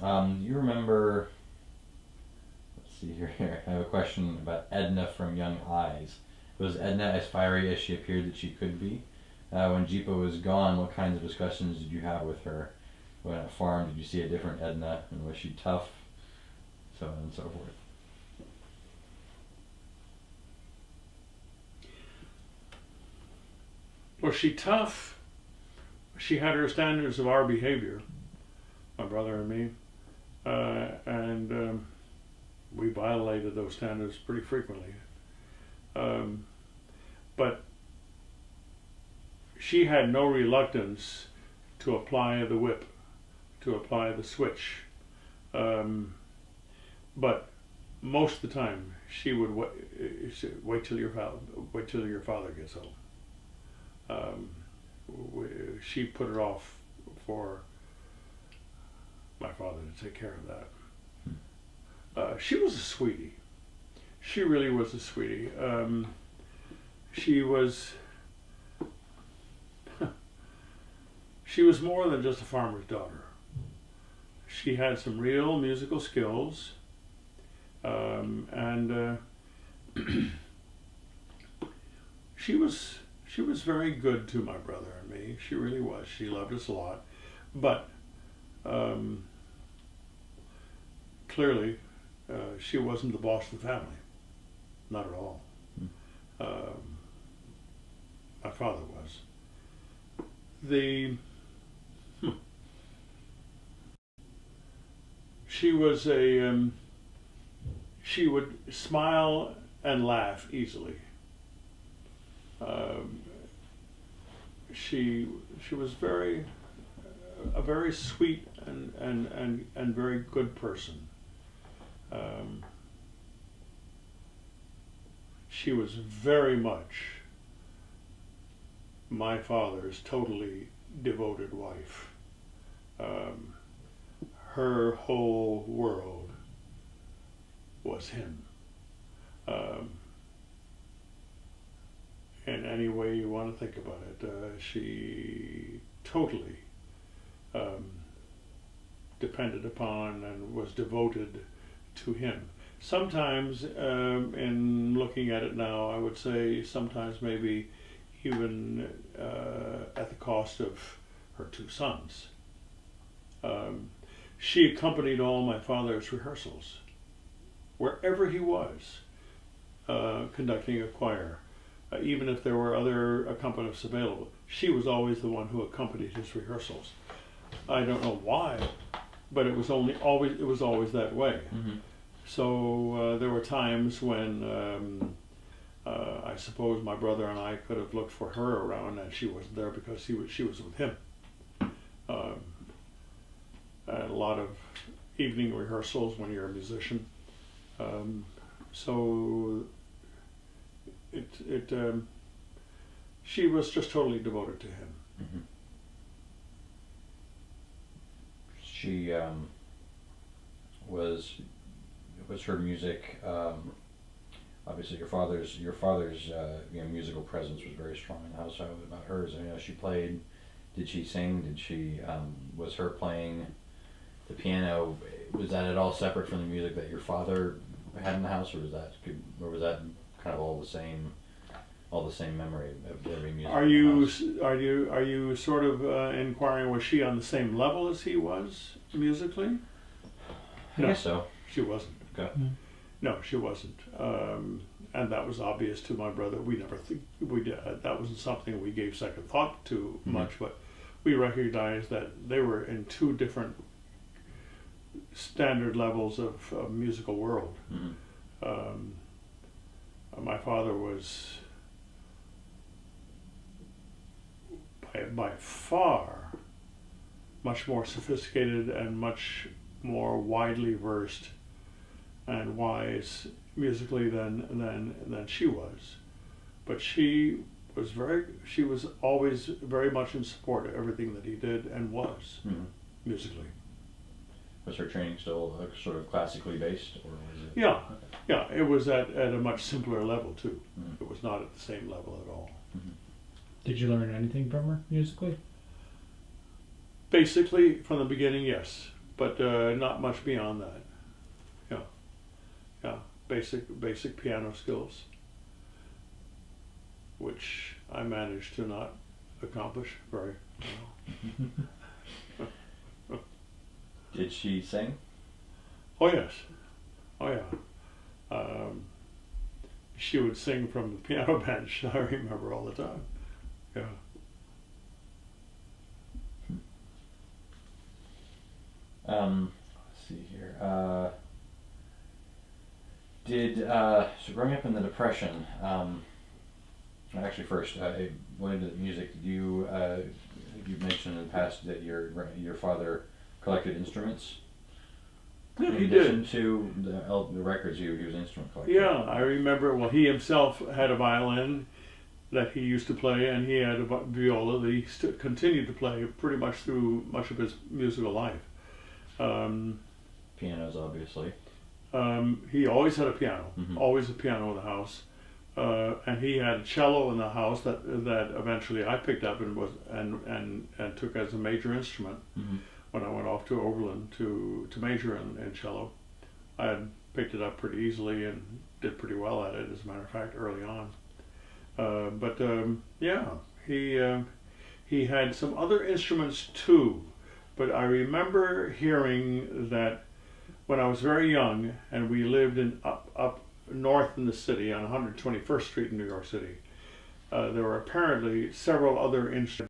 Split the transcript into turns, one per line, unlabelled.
You remember? Let's see here. I have a question about Edna from Young Eyes. Was Edna as fiery as she appeared that she could be? When Jeepa was gone, what kinds of discussions did you have with her? When at farm, did you see a different Edna, and was she tough? So on and so forth.
Was she tough? She had her standards of our behavior, my brother and me, and we violated those standards pretty frequently. But she had no reluctance to apply the whip, to apply the switch. But most of the time, she would wait till your father gets home. She put it off for my father to take care of that. She was a sweetie. She really was a sweetie. She was more than just a farmer's daughter. She had some real musical skills, and she was very good to my brother and me. She really was. She loved us a lot, but clearly she wasn't the boss of the family. Not at all. My father was. She was she would smile and laugh easily. She was a very sweet and very good person. She was very much my father's totally devoted wife. Her whole world was him. In any way you want to think about it, she totally depended upon and was devoted to him. Sometimes, in looking at it now, I would say sometimes maybe even at the cost of her two sons. She accompanied all my father's rehearsals, wherever he was, conducting a choir. Even if there were other accompanist available, she was always the one who accompanied his rehearsals. I don't know why, but it was always that way.
Mm-hmm.
So there were times when I suppose my brother and I could have looked for her around, and she wasn't there because she was with him. And a lot of evening rehearsals when you're a musician. So she was just totally devoted to him.
Mm-hmm. She was her music. Obviously, your father's musical presence was very strong in the house. How about hers? I mean, she played. Did she sing? Did she? Was her playing the piano? Was that at all separate from the music that your father had in the house, or was that kind of all the same memory of every music?
Are you sort of inquiring, was she on the same level as he was musically?
I guess so.
She wasn't.
Okay.
Mm.
No, she wasn't, and that was obvious to my brother. We never that wasn't something we gave second thought to much, but we recognized that they were in two different standard levels of musical world.
Mm-hmm.
My father was by far much more sophisticated and much more widely versed and wise musically than she was, but she was always very much in support of everything that he did and was musically.
Was her training still sort of classically based, or was it?
Yeah, yeah. It was at a much simpler level too.
Mm-hmm.
It was not at the same level at all.
Mm-hmm.
Did you learn anything from her musically?
Basically, from the beginning, yes. but not much beyond that. Yeah, basic piano skills, which I managed to not accomplish very well.
Did she sing?
Oh yes, oh yeah. She would sing from the piano bench. I remember all the time. Yeah.
Let's see here. So growing up in the Depression, actually first, went into music. You mentioned in the past that your father collected instruments.
Yeah,
In
he
addition
did.
to the records, he was an instrument collector.
Yeah, I remember. Well, he himself had a violin that he used to play, and he had a viola that he continued to play pretty much through much of his musical life.
Pianos, obviously.
He always had a piano,
Mhm.
always a piano in the house, and he had a cello in the house that eventually I picked up and took as a major instrument
Mm-hmm.
when I went off to Oberlin to major in cello. I had picked it up pretty easily and did pretty well at it, as a matter of fact, early on. Yeah, he had some other instruments too, but I remember hearing that when I was very young, and we lived in up north in the city on 121st Street in New York City, there were apparently several other instruments